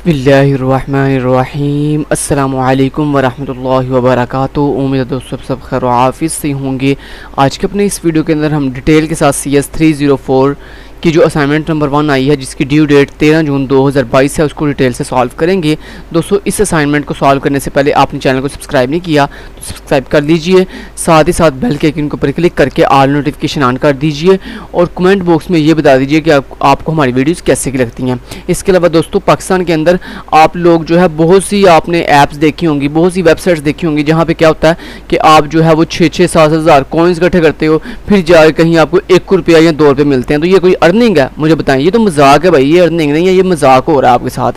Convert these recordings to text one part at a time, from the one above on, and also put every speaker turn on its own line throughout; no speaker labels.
बिस्मिल्लाहिर्रहमानिर्रहीम अस्सलामुअलैकुम वरहमतुल्लाहि वबरकातुहू। उम्मीद है दोस्तों सब खैर आफिस से होंगे। आज के अपने इस वीडियो के अंदर हम डिटेल के साथ CS304 की जो असाइनमेंट नंबर 1 आई है, जिसकी ड्यू डेट 13 जून 2022 है, उसको डिटेल से सॉल्व करेंगे। दोस्तों इस असाइनमेंट को सॉल्व करने से पहले आपने चैनल को सब्सक्राइब नहीं किया तो सब्सक्राइब कर लीजिए, साथ ही साथ बेल के आइकन के ऊपर क्लिक करके ऑल नोटिफिकेशन ऑन कर दीजिए और कमेंट बॉक्स में ये बता दीजिए कि आपको हमारी वीडियोस कैसे की लगती हैं। इसके अलावा दोस्तों पाकिस्तान के अंदर आप लोग जो है बहुत सी आपने ऐप्स देखी होंगी, बहुत सी वेबसाइट्स देखी होंगी, जहाँ पे क्या होता है कि आप जो है वो 6-7 हज़ार कॉइन्स इकट्ठे करते हो, फिर जाकर कहीं आपको 1 रुपया या 2 रुपये मिलते हैं। तो ये कोई अर्निंग है? मुझे बताएं। ये तो मजाक है भाई, ये अर्निंग नहीं है, ये मजाक हो रहा है आपके साथ।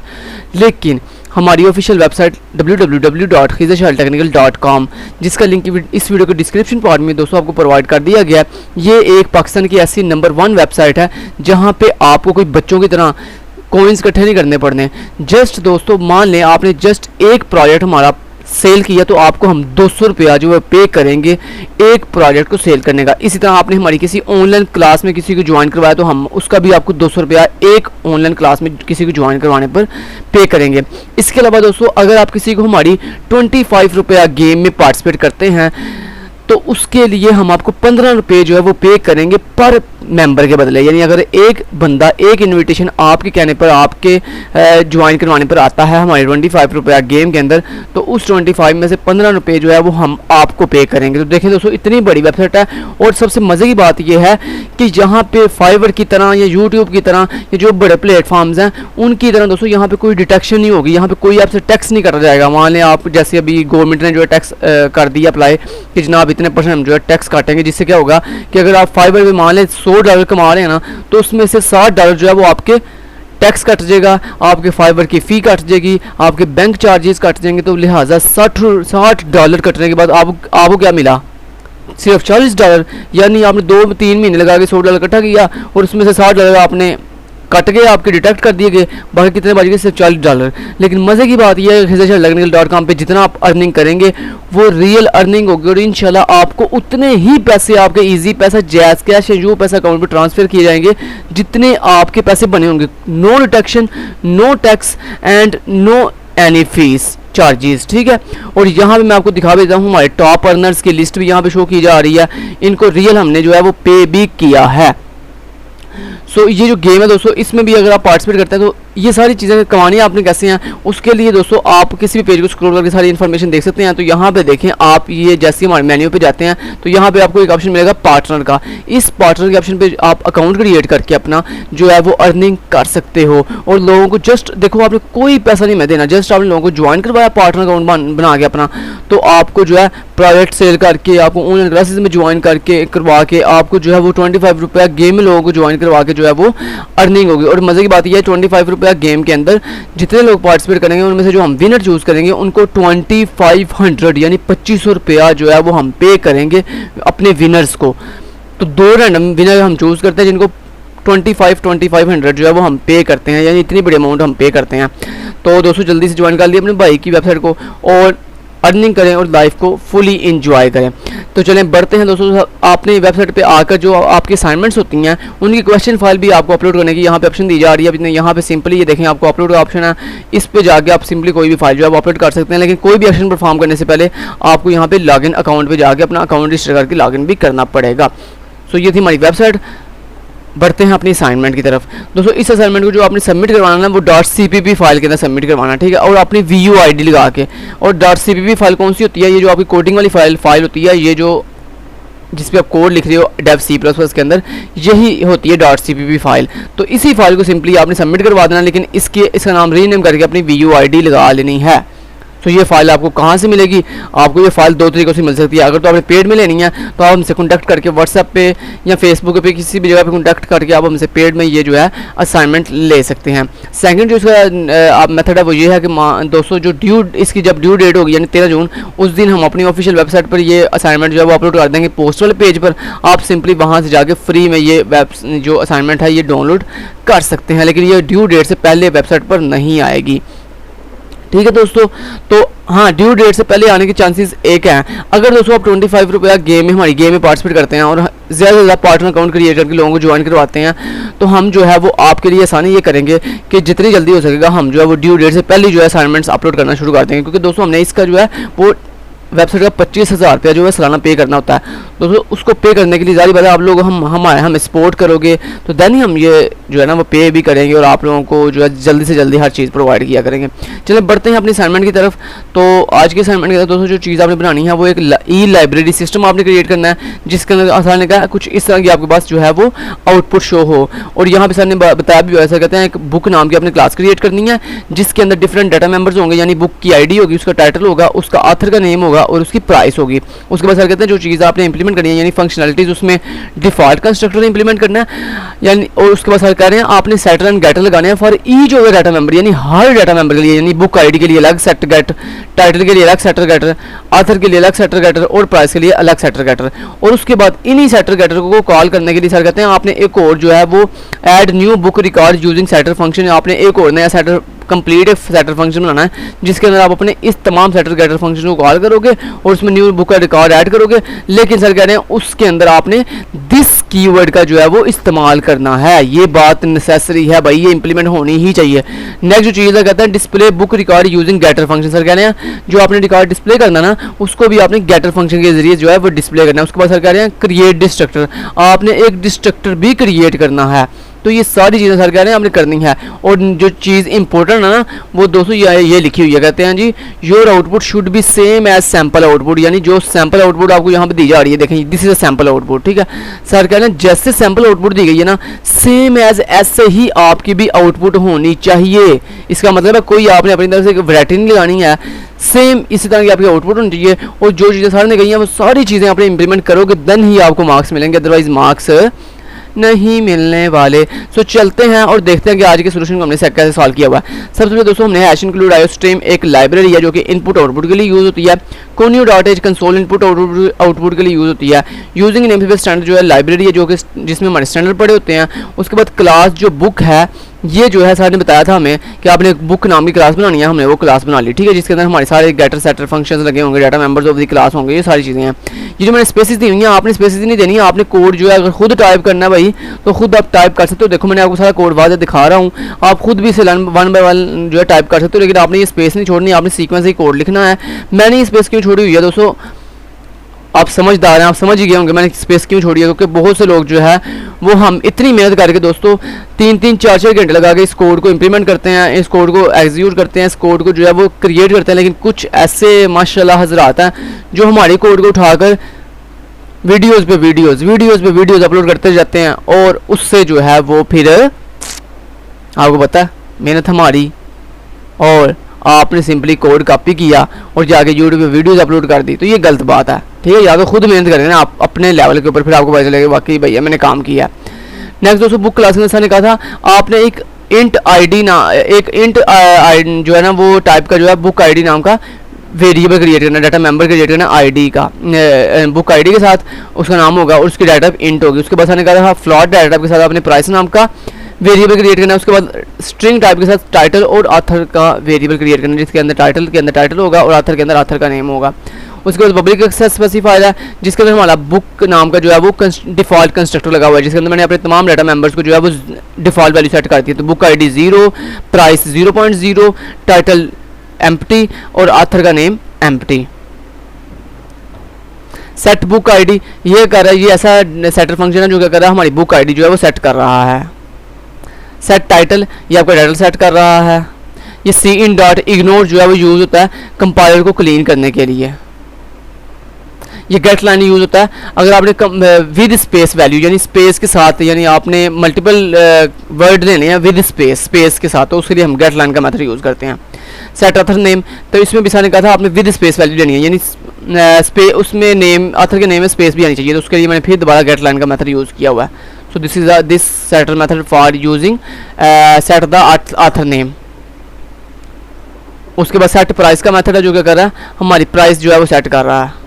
लेकिन हमारी ऑफिशियल वेबसाइट www.khizashaltechnical.com, जिसका लिंक इस वीडियो के डिस्क्रिप्शन पार्ट में दोस्तों आपको प्रोवाइड कर दिया गया है, ये एक पाकिस्तान की ऐसी नंबर 1 वेबसाइट है जहां पे आपको कोई बच्चों की तरह कॉइन्स इकट्ठे नहीं करने पड़ने। जस्ट दोस्तों मान लें आपने जस्ट एक प्रोजेक्ट हमारा सेल किया तो आपको हम 200 रुपया जो है पे करेंगे एक प्रोजेक्ट को सेल करने का। इसी तरह आपने हमारी किसी ऑनलाइन क्लास में किसी को ज्वाइन करवाया तो हम उसका भी आपको 200 रुपया एक ऑनलाइन क्लास में किसी को ज्वाइन करवाने पर पे करेंगे। इसके अलावा दोस्तों अगर आप किसी को हमारी 25 रुपया गेम में पार्टिसिपेट करते हैं तो उसके लिए हम आपको 15 रुपये जो है वो पे करेंगे पर मेंबर के बदले। यानी अगर एक बंदा एक इनविटेशन आपके कहने पर आपके ज्वाइन करवाने पर आता है हमारे 25 रुपया गेम के अंदर, तो उस 25 में से 15 रुपये जो है वो हम आपको पे करेंगे। तो देखें दोस्तों इतनी बड़ी वेबसाइट है। और सबसे मज़े की बात यह है कि यहाँ पे फाइवर की तरह या यूट्यूब की तरह या जो बड़े प्लेटफॉर्म्स हैं उनकी तरह दोस्तों यहाँ पे कोई डिटेक्शन नहीं होगी। यहाँ पे कोई आपसे टैक्स नहीं करा जाएगा। मान लें आप जैसे अभी गवर्नमेंट ने जो है टैक्स कर दिया अप्लाई कि जनाब इतने % हम जो है टैक्स काटेंगे, जिससे क्या होगा कि अगर आप फाइवर में मान लें $100 कमा रहे हैं ना, तो उसमें से $60 जो है वो आपके टैक्स कट जाएगा, आपके फाइबर की फ़ी कट जाएगी, आपके बैंक चार्जेस कट जाएंगे। तो लिहाजा $60 कटने के बाद आपको क्या मिला? सिर्फ $40। यानी आपने 2-3 महीने लगा के $100 इकट्ठा किया और उसमें से $60 आपने कट गए, आपके डिटेक्ट कर दिए गए, बाकी कितने बच गए? सिर्फ $40। लेकिन मज़े की बात यह है khizashaltechnical.com पे जितना आप अर्निंग करेंगे वो रियल अर्निंग होगी और इंशाल्लाह आपको उतने ही पैसे आपके इजी पैसा, जैज़ कैश या जो पैसा अकाउंट में ट्रांसफ़र किए जाएंगे जितने आपके पैसे बने होंगे। No detection, no tax and no any fees charges, ठीक है। और यहाँ पे मैं आपको दिखा देता हूँ हमारे टॉप अर्नर्स की लिस्ट भी यहाँ पे शो की जा रही है। इनको रियल हमने जो है वो पे भी किया है। सो ये जो गेम है दोस्तों इसमें भी अगर आप पार्टिसिपेट करते हैं तो ये सारी चीज़ें कमानी आपने कैसे हैं उसके लिए दोस्तों आप किसी भी पेज को स्क्रॉल करके सारी इन्फॉर्मेशन देख सकते हैं। तो यहाँ पे देखें आप, ये जैसे हमारे मेन्यू पे जाते हैं तो यहाँ पे आपको एक ऑप्शन मिलेगा पार्टनर का। इस पार्टनर के ऑप्शन पे आप अकाउंट क्रिएट करके अपना जो है वो अर्निंग कर सकते हो और लोगों को जस्ट देखो आपने कोई पैसा नहीं देना, जस्ट आपने लोगों को ज्वाइन करवाया पार्टनर अकाउंट बना के अपना, तो आपको जो है प्रोजेक्ट सेल करके आपको ऑनलाइन क्लासेस में ज्वाइन करवा के आपको जो है वो 25 रुपया गेम में लोगों को ज्वाइन करवा के जो है वो अर्निंग होगी। और मज़े की बात यह है 25 रुपया गेम के अंदर जितने लोग पार्टिसिपेट करेंगे उनमें से जो हम विनर चूज़ करेंगे उनको 2500 यानी 2500 रुपया जो है वो हम पे करेंगे अपने विनर्स को। तो 2 रैंडम विनर हम चूज़ करते हैं जिनको 2500 जो है वो हम पे करते हैं, यानी इतनी बड़ी अमाउंट हम पे करते हैं। तो दोस्तों जल्दी से ज्वाइन कर लिए अपने भाई की वेबसाइट को और अर्निंग करें और लाइफ को फुली इंजॉय करें। तो चलें बढ़ते हैं दोस्तों। आपने वेबसाइट पे आकर जो आपकी असाइनमेंट्स होती हैं उनकी क्वेश्चन फाइल भी आपको अपलोड करने की यहाँ पे ऑप्शन दी जा रही है। यहाँ पे सिंपली ये देखें आपको अपलोड का ऑप्शन है, इस पे जाके आप सिंपली कोई भी फाइल जो है वो अपलोड कर सकते हैं। लेकिन कोई भी एक्शन परफॉर्म करने से पहले आपको यहाँ पे लॉगिन अकाउंट पे जाके अपना अकाउंट रजिस्टर करके लॉगिन भी करना पड़ेगा। सो ये थी हमारी वेबसाइट। बढ़ते हैं अपनी असाइनमेंट की तरफ। दोस्तों इस असाइनमेंट को जो आपने सबमिट करवाना है वो .cpp फाइल के अंदर सबमिट करवाना, ठीक है, और अपनी VUID लगा के। और .cpp फाइल कौन सी होती है? ये जो आपकी कोडिंग वाली फाइल होती है, ये जो जिस पे आप कोड लिख रहे हो डेव C++ के अंदर, यही होती है .cpp फाइल। तो इसी फाइल को सिंपली आपने सबमिट करवा देना, लेकिन इसका नाम रीनेम करके अपनी VUID लगा लेनी है। तो ये फाइल आपको कहाँ से मिलेगी? आपको ये फाइल 2 तरीक़ों से मिल सकती है। अगर तो आपने पेड में लेनी है तो आप हमसे कॉन्टैक्ट करके व्हाट्सएप पे या फेसबुक पे किसी भी जगह पे कॉन्टैक्ट करके आप हमसे पेड में ये जो है असाइनमेंट ले सकते हैं। सेकंड जो इसका मेथड है वो ये है कि दोस्तों जो इसकी जब ड्यू डेट होगी यानी 13 जून, उस दिन हम अपनी ऑफिशियल वेबसाइट पर ये असाइनमेंट जो है वो अपलोड कर देंगे पोस्ट वाले पेज पर। आप सिंपली वहाँ से जाके फ्री में ये जो असाइनमेंट है ये डाउनलोड कर सकते हैं, लेकिन ये ड्यू डेट से पहले वेबसाइट पर नहीं आएगी, ठीक है दोस्तों। तो हाँ, ड्यू डेट से पहले आने के चांसेस एक हैं। अगर दोस्तों आप 25 रुपया गेम में हमारी गेम में पार्टिसिपेट करते हैं और ज़्यादा से ज़्यादा पार्टनर अकाउंट क्रिएट करके लोगों को ज्वाइन करवाते हैं, तो हम जो है वो आपके लिए आसानी ये करेंगे कि जितनी जल्दी हो सकेगा हम जो है वो ड्यू डेट से पहले जो है असाइनमेंट्स अपलोड करना शुरू कर देंगे। क्योंकि दोस्तों हमने इसका जो है वो वेबसाइट का 25,000 रुपया जो है सालाना पे करना होता है। दोस्तों उसको पे करने के लिए ज़ाहिर बात है आप लोग हमें सपोर्ट करोगे तो देन ही हम ये जो है ना वो पे भी करेंगे और आप लोगों को जो है जल्दी से जल्दी हर चीज़ प्रोवाइड किया करेंगे। चलिए बढ़ते हैं अपनी असाइनमेंट की तरफ। तो आज के असाइनमेंट की तरफ दोस्तों जो चीज़ आपने बनानी है वो एक ई लाइब्रेरी सिस्टम आपने क्रिएट करना है, जिसके अंदर आसान ने कहा कुछ इस तरह की आपके पास जो है वो आउटपुट शो हो। और यहाँ पे सर ने बताया भी ऐसा कहते हैं एक बुक नाम की आपने क्लास क्रिएट करनी है, जिसके अंदर डिफरेंट डाटा मेंबर्स होंगे, यानी बुक की आईडी होगी, उसका टाइटल होगा, उसका ऑथर का नेम होगा और उसकी प्राइस होगी। उसके बाद सर कहते हैं जो चीज़ आपने इंप्लीमेंट करनी है यानी फंक्शनलिटीज, उसमें डिफॉल्ट कंस्ट्रक्टर इंप्लीमेंट करना है, यानी और उसके बाद सर कह रहे हैं आपने सेटर एंड गेटर लगाने हैं for each of the data member, यानी हर डाटा मेंबर के लिए, यानी बुक आईडी के लिए अलग सेट गेट, टाइटल के लिए अलग सेटर गेटर, ऑथर के लिए अलग सेटर गेटर और प्राइस के लिए अलग सेटर गेटर। और उसके बाद इन्हीं सेटर गेटर को कॉल करने के लिए सर कहते हैं आपने एक और जो है वो add new book record using setter function, आपने एक और नया सेटर कंप्लीट सेटर फंक्शन बनाना है, जिसके अंदर आप अपने इस तमाम सेटर गेटर फंक्शन को कॉल करोगे और उसमें न्यू बुक का रिकॉर्ड ऐड करोगे। लेकिन सर कह रहे हैं उसके अंदर आपने दिस कीवर्ड का जो है वो इस्तेमाल करना है। ये बात नेसेसरी है भाई, ये इंप्लीमेंट होनी ही चाहिए। नेक्स्ट जो चीज़ है कहते हैं display book record using getter function. Sir कह रहे हैं जो आपने रिकॉर्ड डिस्प्ले करना ना उसको भी आपने गेटर फंक्शन के जरिए जो है वो डिस्प्ले करना है। उसके बाद सर कह रहे हैं क्रिएट डिस्ट्रक्टर, आपने एक डिस्ट्रक्टर भी क्रिएट करना है। तो ये सारी चीज़ें सर कह रहे हैं आपने करनी है। और जो चीज़ इंपॉर्टेंट है ना वो दोस्तों ये लिखी हुई है, कहते हैं जी your output should be same as sample output, यानी जो सैम्पल आउटपुट आपको यहाँ पे दी जा रही है, देखें this is a sample output, ठीक है। सर कह रहे हैं जैसे सैम्पल आउटपुट दी गई है ना सेम एज ऐसे ही आपकी भी आउटपुट होनी चाहिए। इसका मतलब है कोई आपने अपनी तरफ से वैरायटी नहीं लगानी है, सेम इसी तरह की आपकी आउटपुट होनी चाहिए। और जो चीज़ें सर ने कही हैं वो सारी चीज़ें आपने इंप्लीमेंट करोगे देन ही आपको मार्क्स मिलेंगे, अदरवाइज मार्क्स नहीं मिलने वाले। सो चलते हैं और देखते हैं कि आज के सोल्यूशन को हमने कैसे सॉल्व किया हुआ है। सबसे पहले दोस्तों हमने हैश इंक्लूड आयोस्ट्रीम एक लाइब्रेरी है जो कि इनपुट आउटपुट के लिए यूज़ होती है। conio.h कंसोल इनपुट आउटपुट के लिए यूज़ होती है। यूजिंग नेमस्पेस स्टैंडर्ड जो है लाइब्रेरी है जो कि जिसमें हमारे स्टैंडर्ड पड़े होते हैं। उसके बाद क्लास जो बुक है ये जो है सर ने बताया था हमें कि आपने एक बुक नाम की क्लास बनानी है, हमने वो क्लास बना ली, ठीक है, जिसके अंदर हमारे सारे गेटर सेटर फंक्शंस लगे होंगे, data members of the class होंगे, ये सारी चीज़ें हैं। ये जो मैंने स्पेसिस दी हुई हैं आपने स्पेसिस नहीं देनी है, आपने कोड जो है अगर खुद टाइप करना है भाई तो खुद आप टाइप कर सकते हो। देखो मैंने आपको सारा कोड वाज़ेह दिखा रहा हूँ, आप खुद भी इसे 1 बाय 1 जो है टाइप कर सकते हो, लेकिन आपने ये स्पेस नहीं छोड़नी, आपने सीक्वेंस ही कोड लिखना है। मैंने ये स्पेस क्यों छोड़ी हुई है दोस्तों, आप समझदार हैं, आप समझ ही गए होंगे मैंने स्पेस क्यों छोड़ी है, क्योंकि बहुत से लोग जो है वो हम इतनी मेहनत करके दोस्तों 3-3 4-4 घंटे लगा के इस कोड को इंप्लीमेंट करते हैं, इस कोड को एग्जीक्यूट करते हैं, इस कोड को जो है वो क्रिएट करते हैं। लेकिन कुछ ऐसे माशाल्लाह हजरात हैं जो हमारी कोड को उठाकर वीडियोस पे वीडियोस अपलोड करते जाते हैं और उससे जो है वो फिर आपको पता है मेहनत हमारी और आपने सिंपली कोड कॉपी किया और जाके यूट्यूब पे वीडियोस अपलोड कर दी, तो ये गलत बात है, ठीक है। या तो खुद मेहनत करेंगे ना आप अपने लेवल के ऊपर, फिर आपको पता चलेगा वाकई भैया मैंने काम किया। नेक्स्ट दोस्तों बुक क्लास में सर ने कहा था आपने एक इंट आईडी जो है ना वो टाइप का जो है बुक आईडी नाम का वेरिएबल क्रिएट करना, डाटा मेंबर क्रिएट करना आईडी का, बुक आईडी के साथ उसका नाम होगा और उसकी डाटा इंट होगी। उसके बाद सर ने कहा था फ्लॉट डाटा के साथ आपने प्राइस नाम का वेरिएबल क्रिएट करना है। उसके बाद स्ट्रिंग टाइप के साथ टाइटल और ऑथर का वेरिएबल क्रिएट करना, जिसके अंदर टाइटल होगा और ऑथर के अंदर ऑथर का नेम होगा। उसके बाद पब्लिक एक्सेस स्पेसिफायर है जिसके अंदर हमारा बुक नाम का जो है वो डिफॉल्ट कंस्ट्रक्टर लगा हुआ है, जिसके अंदर मैंने अपने तमाम डाटा मेंबर्स को जो है वो डिफॉल्ट वैल्यू सेट कर दी है। तो book ID 0, price 0.0, title empty और ऑथर का name empty. Set book ID ये कर रहा है, ये ऐसा सेटर फंक्शन है जो क्या कर रहा है हमारी बुक आईडी जो है वो सेट कर रहा है। सेट टाइटल ये आपका टाइटल सेट कर रहा है। ये cin.ignore जो है वो यूज़ होता है कंपाइलर को क्लीन करने के लिए। ये गेट लाइन यूज़ होता है अगर आपने विद स्पेस वैल्यू यानी स्पेस के साथ, यानी आपने मल्टीपल वर्ड लेने हैं विद स्पेस के साथ, तो उसके लिए हम गेट लाइन का मेथड यूज़ करते हैं। सेट ऑथर नेम, तो इसमें भी ने कहा था आपने विद स्पेस वैल्यू लेनी है, यानी उसमें नेम ऑथर के नेम में स्पेस भी आनी चाहिए, तो उसके लिए मैंने फिर दोबारा गेट लाइन का मेथड यूज़ किया हुआ है। So this is this setter method for using set the author name. उसके बाद सेट प्राइस का मेथड है जो क्या कर रहा है हमारी प्राइस जो है वो सेट कर रहा है।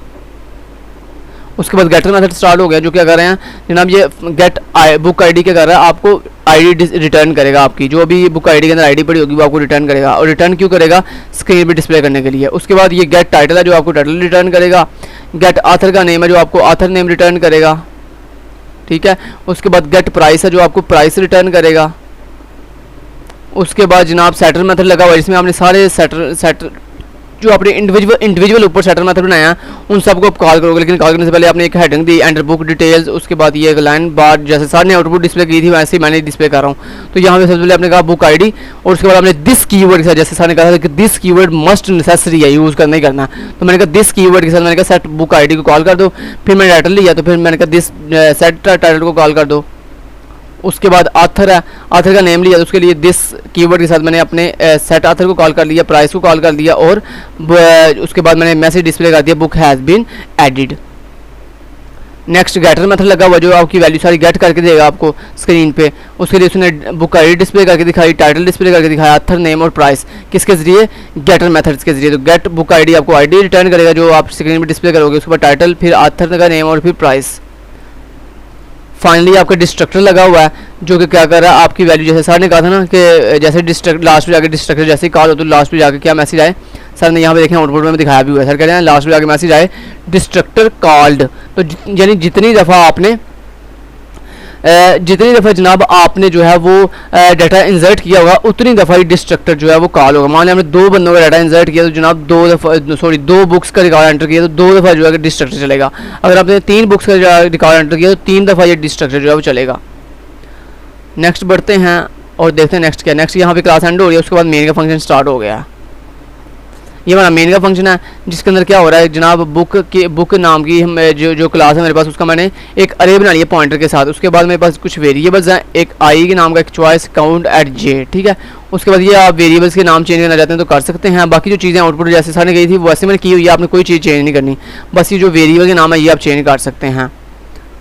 उसके बाद गेटर मेथड स्टार्ट हो गया जो क्या कर रहे हैं जनाब, ये गेट बुक आईडी क्या कर रहा है आपको आईडी रिटर्न करेगा, आपकी जो भी बुक आईडी के अंदर आईडी पड़ी होगी वो आपको रिटर्न करेगा। और रिटर्न क्यों करेगा, स्क्रीन पे डिस्प्ले करने के लिए। उसके बाद ये गेट टाइटल है जो आपको टाइटल रिटर्न करेगा। गेट ऑथर का नेम है जो आपको ऑथर नेम रिटर्न करेगा। ठीक है। उसके बाद गेट प्राइस है जो आपको प्राइस रिटर्न करेगा। उसके बाद जनाब सेटर मेथड लगा हुआ है जिसमें आपने सारे सेटर जो आपने इंडिविजुअल ऊपर सेटर मेथड बनाया उन सबको आप कॉल करोगे, लेकिन कॉल करने से पहले आपने एक हेडिंग दी एंटर बुक डिटेल्स, उसके बाद ये एक लाइन बार जैसे सर ने आउटपुट डिस्प्ले की थी वैसे ही मैंने डिस्प्ले कर रहा हूँ। तो यहाँ पे सबसे पहले आपने कहा बुक आईडी और उसके बाद आपने दिस कीवर्ड के साथ, जैसे सर ने कहा था कि दिस कीवर्ड मस्ट नेसेसरी है, यूज़ करना ही करना। तो मैंने कहा दिस कीवर्ड के साथ मैंने कहा सेट बुक आईडी को कॉल कर दो। फिर मैंने टाइटल लिया तो फिर मैंने कहा दिस सेट टाइटल को कॉल कर दो। उसके बाद आथर है, आथर का नेम लिया तो उसके लिए दिस कीवर्ड के साथ मैंने अपने सेट आथर को कॉल कर लिया, प्राइस को कॉल कर लिया और उसके बाद मैंने मैसेज डिस्प्ले कर दिया book has been added. Next getter method लगा हुआ जो आपकी वैल्यू सारी गेट करके देगा आपको स्क्रीन पे। उसके लिए उसने बुक आईडी डिस्प्ले करके दिखाई, टाइटल डिस्प्ले करके दिखाया, आथर नेम और प्राइस किसके जरिए, गेटर मेथड्स के जरिए। तो गेट बुक आईडी आपको आईडी रिटर्न करेगा जो आप स्क्रीन पे डिस्प्ले करोगे, उसके बाद टाइटल, फिर आथर का नेम और फिर प्राइस। फाइनली आपका डिस्ट्रक्टर लगा हुआ है जो कि क्या कर रहा है आपकी वैल्यू, जैसे सर ने कहा था ना कि जैसे डिस्ट्रक्ट लास्ट पे जाके डिस्ट्रक्टर जैसे ही कॉल हो तो लास्ट पे जाके क्या मैसेज आए, सर ने यहाँ पे देखें आउटपुट में दिखाया भी हुआ है। सर कह रहे हैं लास्ट पे जाके मैसेज आए डिस्ट्रक्टर कॉल्ड। तो यानी जितनी दफ़ा आपने जनाब आपने जो है वो डाटा इंसर्ट किया होगा उतनी दफ़ा ही डिस्ट्रक्टर जो है वो कॉल होगा। मान लिया हमने 2 बंदों का डाटा इंसर्ट किया तो जनाब 2 बुक्स का रिकॉर्ड एंटर किया तो 2 दफ़ा जो है डिस्ट्रक्टर चलेगा। अगर आपने 3 बुक्स का रिकॉर्ड एंटर किया तो 3 दफ़ा ये डिस्ट्रक्टर जो है वो चलेगा। नेक्स्ट बढ़ते हैं और देखते हैं नेक्स्ट क्या। नेक्स्ट यहाँ पे क्लास एंड हो रही है, उसके बाद मेन का फंक्शन स्टार्ट हो गया। ये हमारा मेन का फंक्शन है जिसके अंदर क्या हो रहा है जनाब बुक नाम की जो क्लास है मेरे पास उसका मैंने एक अरे बना लिया पॉइंटर के साथ। उसके बाद मेरे पास कुछ वेरिएबल्स हैं, एक आई के नाम का, एक चॉइस, काउंट एट जे, ठीक है। उसके बाद ये आप वेरिएबल्स के नाम चेंज करना चाहते हैं तो कर सकते हैं। बाकी जो चीज़ें आउटपुट जैसे सारी गई थी वैसे मैंने की हुई है, आपने कोई चीज़ चेंज नहीं करनी, बस ये जो वेरिएबल के नाम है ये आप चेंज कर सकते हैं,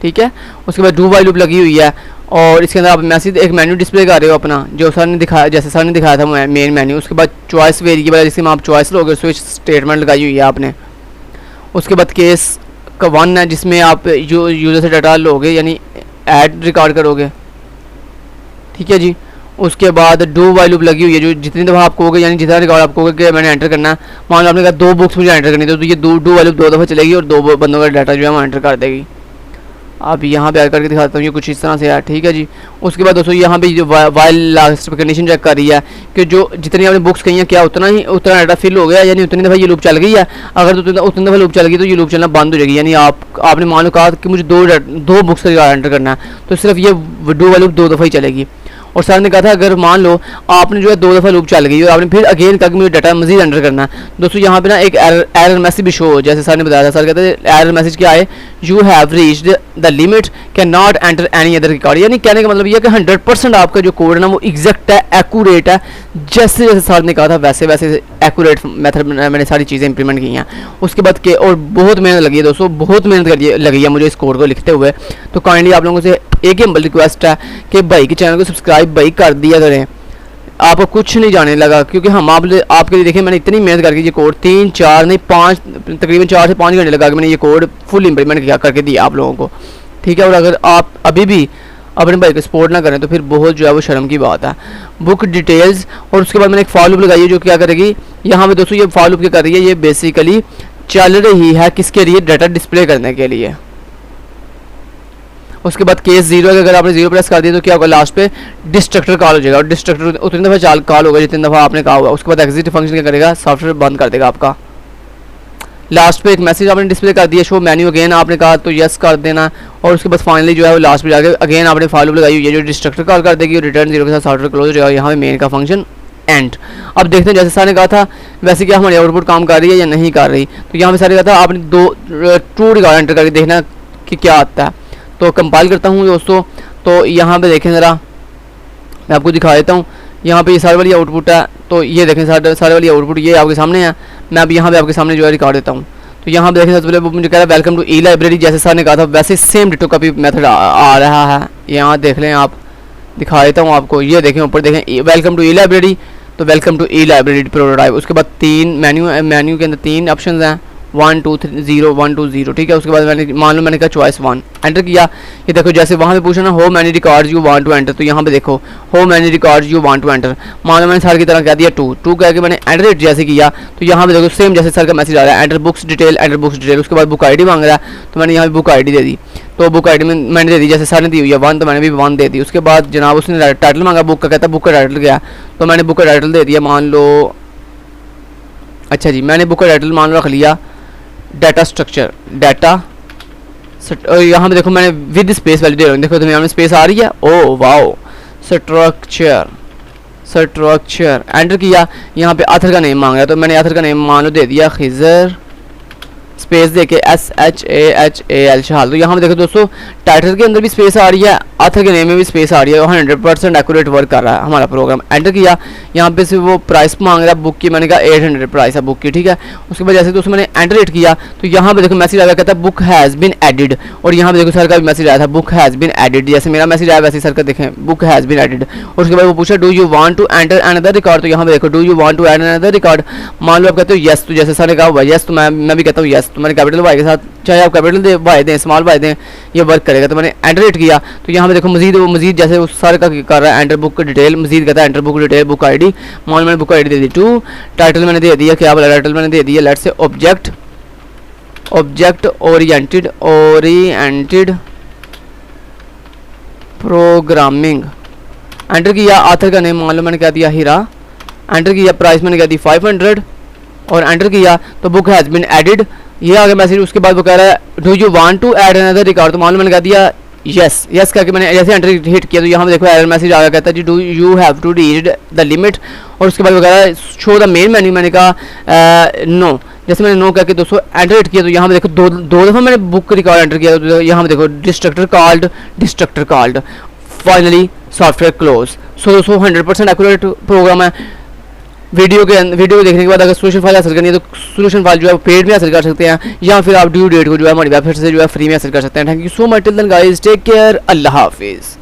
ठीक है। उसके बाद डू वाइल लूप लगी हुई है और इसके अंदर आप मैसेज एक मेन्यू डिस्प्ले कर रहे हो अपना जो सर ने दिखाया, जैसे सर ने दिखाया था मेन मेन्यू। उसके बाद चॉइस वेरिएबल है जिसमें आप चॉइस लोगे, स्विच स्टेटमेंट लगाई हुई है आपने। उसके बाद केस का 1 है जिसमें आप जो यूज़र से डाटा लोगे यानी ऐड रिकॉर्ड करोगे, ठीक है जी। उसके बाद डू वाइल लूप लगी हुई है जो जितनी दफ़ा आप कहोगे यानी जितना रिकॉर्ड आप कहोगे कि मैंने एंटर करना है, मान लो आपने कहा 2 बुक्स मुझे एंटर करनी है तो ये डू वाइल लूप 2 दफ़ा चलेगी और 2 बंदों का डाटा जो है वो एंटर कर देगी। अब यहाँ पे ऐड करके दिखाता हूँ, ये कुछ इस तरह से है, ठीक है जी। उसके बाद दोस्तों यहाँ पे जो वाइल लास्ट पे कंडीशन चेक कर रही है कि जो जितनी आपने बुक्स कही हैं क्या उतना डाटा फिल हो गया यानी उतनी दफ़ा ये लूप चल गई है। अगर तो उतनी दफ़ा लूप चल गई तो ये लूप चलना बंद हो जाएगी। यानी आपने मान लो कहा कि मुझे 2 बुक्स का एंटर करना है तो सिर्फ ये डू वाली लूप 2 दफ़ा ही चलेगी। और सर ने कहा था अगर मान लो आपने जो है 2 दफ़ा लूप चल गई और आपने फिर अगेन कहा कि मुझे डाटा मजीद एंटर करना है दोस्तों, यहाँ पे ना एक एरर मैसेज भी शो हो, जैसे सर ने बताया था। सर कहते हैं एरर मैसेज क्या है, you have reached the limit can not enter any other record. यानी कहने का मतलब ये है कि 100% आपका जो कोड है ना वो एग्जैक्ट है, एक्यूरेट है, जैसे जैसे सर ने कहा था वैसे वैसे एक्यूरेट मेथड मैंने सारी चीज़ें इंप्लीमेंट की हैं। उसके बाद के और बहुत मेहनत लगी है दोस्तों, बहुत मेहनत लगी है मुझे इस कोड को लिखते हुए। तो काइंडली आप लोगों से एक ही रिक्वेस्ट है कि भाई के चैनल को सब्सक्राइब भाई कर दिया करें, आपको कुछ नहीं जाने लगा क्योंकि हम आपके लिए देखें मैंने इतनी मेहनत करके ये कोड 3 4 नहीं 5 तकरीबन 4 से 5 घंटे लगा के मैंने ये कोड फुल इंप्लीमेंट किया करके दिया आप लोगों को, ठीक है। और अगर आप अभी भी अपने भाई को सपोर्ट ना करें तो फिर बहुत जो है वो शर्म की बात है। बुक डिटेल्स और उसके बाद मैंने एक फॉर लूप लगाई है जो क्या करेगी यहाँ पे दोस्तों, ये फॉर लूप क्या कर रही है, ये बेसिकली चल रही है किसके लिए, डाटा डिस्प्ले करने के लिए। उसके बाद केस 0 अगर आपने 0 प्रेस कर दिया तो क्या होगा, लास्ट पे डिस्ट्रक्टर कॉल हो जाएगा और डिस्ट्रक्टर उतनी दफ़ा कॉल होगा जितनी दफ़ा आपने कहा होगा। उसके बाद एग्जिट फंक्शन क्या करेगा, सॉफ्टवेयर बंद कर देगा आपका। लास्ट पे एक मैसेज आपने डिस्प्ले कर दिया, शो मेन्यू अगेन आपने कहा तो यस कर देना। और उसके बाद फाइनली जो है वो लास्ट पे जाके अगेन आपने फॉलो लगाई हुई है जो डिस्ट्रक्टर कॉल कर देगी, रिटर्न 0 के साथ सॉफ्टवेयर क्लोज हो जाएगा। यहाँ पे मेन का फंक्शन एंड। अब देखते हैं जैसे सर ने कहा था वैसे क्या हमारी आउटपुट काम कर रही है या नहीं कर रही। तो यहाँ पे सर ने कहा था आपने 2 ट्रू रिकॉर्ड एंटर करके देखना कि क्या आता है। तो कंपाइल करता हूँ दोस्तों, तो यहाँ पे देखें ज़रा मैं आपको दिखा देता हूँ। यहाँ पे ये सारे वाली आउटपुट है, तो ये देखें सारे वाली आउटपुट ये आपके सामने है। मैं अब यहाँ पे आपके सामने जो है रिकॉर्ड देता हूँ। तो यहाँ पे देखें सबसे पहले मुझे कह रहा है वेलकम टू ई लाइब्रेरी, जैसे सर ने कहा था वैसे सेम डिटो कॉपी मेथड आ रहा है। यहाँ देख लें आप, दिखा देता हूँ आपको, ये देखें ऊपर देखें वेलकम टू ई लाइब्रेरी, तो welcome to e library prototype. उसके बाद 3 मेन्यू के अंदर 3 ऑप्शन हैं, 1 2 0 1 2 0, ठीक है। उसके बाद मैंने मान लो मैंने कहा चॉइस 1 एंटर किया। ये देखो जैसे वहाँ पे पूछा ना how many records you want to enter, तो यहाँ पे देखो how many records you want to enter, मान लो मैंने सर की तरह कह दिया 2 कह के मैंने एंटर जैसे किया, तो यहाँ पे देखो सेम जैसे सर का मैसेज आ रहा है enter books detail, enter books detail. उसके बाद बुक आईडी मांग रहा है, तो मैंने यहाँ पे बुक आईडी दे दी, तो बुक आईडी में मैंने दे दी जैसे सर ने दी हुई है 1, तो मैंने भी 1 दे दी। उसके बाद जनाब उसने टाइटल मांगा बुक का, कहता बुक का टाइटल गया, तो मैंने बुक का टाइटल दे दिया, मान लो अच्छा जी मैंने बुक का टाइटल मान लो रख लिया डाटा स्ट्रक्चर, डाटा यहाँ पे देखो मैंने विद स्पेस वैल्यू दे रहा हूँ, देखो तुम्हें यहाँ में स्पेस आ रही है, ओ वाओ स्ट्रक्चर एंटर किया। यहाँ पे आथर का नेम मांग रहा है, तो मैंने आथर का नेम मान लो दे दिया खिजर, स्पेस देके SHAHAL शहाल। तो यहाँ पे देखो दोस्तों टाइटल के अंदर भी स्पेस आ रही है, आथर के नेम में भी स्पेस आ रही है, 100% एक्यूरेट वर्क कर रहा है हमारा प्रोग्राम। एंटर किया, यहाँ पे से वो प्राइस मांग रहा है बुक की, मैंने कहा 800 प्राइस है बुक की, ठीक है। उसके बाद जैसे दोस्तों मैंने एंटर हिट किया, तो यहाँ पे देखो मैसेज आया, कहता है बुक हैज़ बीन एडिड, और यहाँ पे देखो सर का भी मैसेज आया था बुक हैज़ बीन एडिड, जैसे मेरा मैसेज आया वैसे सर का देखें बुक हैज़ बीन एडिड। और उसके बाद वो पूछा do you want to enter another record, तो यहाँ पे देखो do you want to add another record, मान लो आप कहते हो यस, तो जैसे सर ने कहा हुआ यस, तो मैं भी कहता हूँ यस, तो मैंने कैपिटल वाई के साथ, चाहे आप कैपिटल वाई दें स्मॉल वाई दें, ये वर्क करेगा। तो मैंने एंटर हिट किया, तो यहाँ पे देखो मजीद जैसे उस सारे का कर रहा है एंटर बुक डिटेल, मजीद कहता है enter book detail book ID, मान मैंने बुक आईडी दे दी 2, टाइटल मैंने दे दिया, क्या बोला टाइटल मैंने दे दिया let's say object oriented programming. Enter किया, आथर का नेम मान लो मैंने कह दिया हीरा, एंटर किया, प्राइस मैंने कह दी 500 और एंटर किया, तो बुक हैज़ बीन एडिड, ये आ गया मैसेज। उसके बाद वो कह रहा है do you want to add another record, तो मान लो मैंने कह दिया यस करके मैंने जैसे एंटर हिट किया, तो यहाँ पे देखो एरर मैसेज आ गया, कहता है जी do you have to read the limit. और उसके बाद वो कह रहा है शो द मेन मेन्यू, मैंने कहा नो, जैसे मैंने नो करके दोस्तों एंटर हिट किया, तो यहाँ पे देखो दो दफ़ा मैंने बुक रिकॉर्ड एंटर किया, तो यहाँ पे देखो destructor called finally software close. So दोस्तों 100% एक्यूरेट प्रोग्राम है। वीडियो को देखने के बाद अगर सोल्यूशन फाइल हासिल करनी है तो सोल्यूशन फाइल जो है पेड में हासिल कर सकते हैं, या फिर आप ड्यू डेट को जो है हमारी वेबसाइट से जो है फ्री में हासिल कर सकते हैं। Thank you so much, till then guys take care, Allah हाफिज़।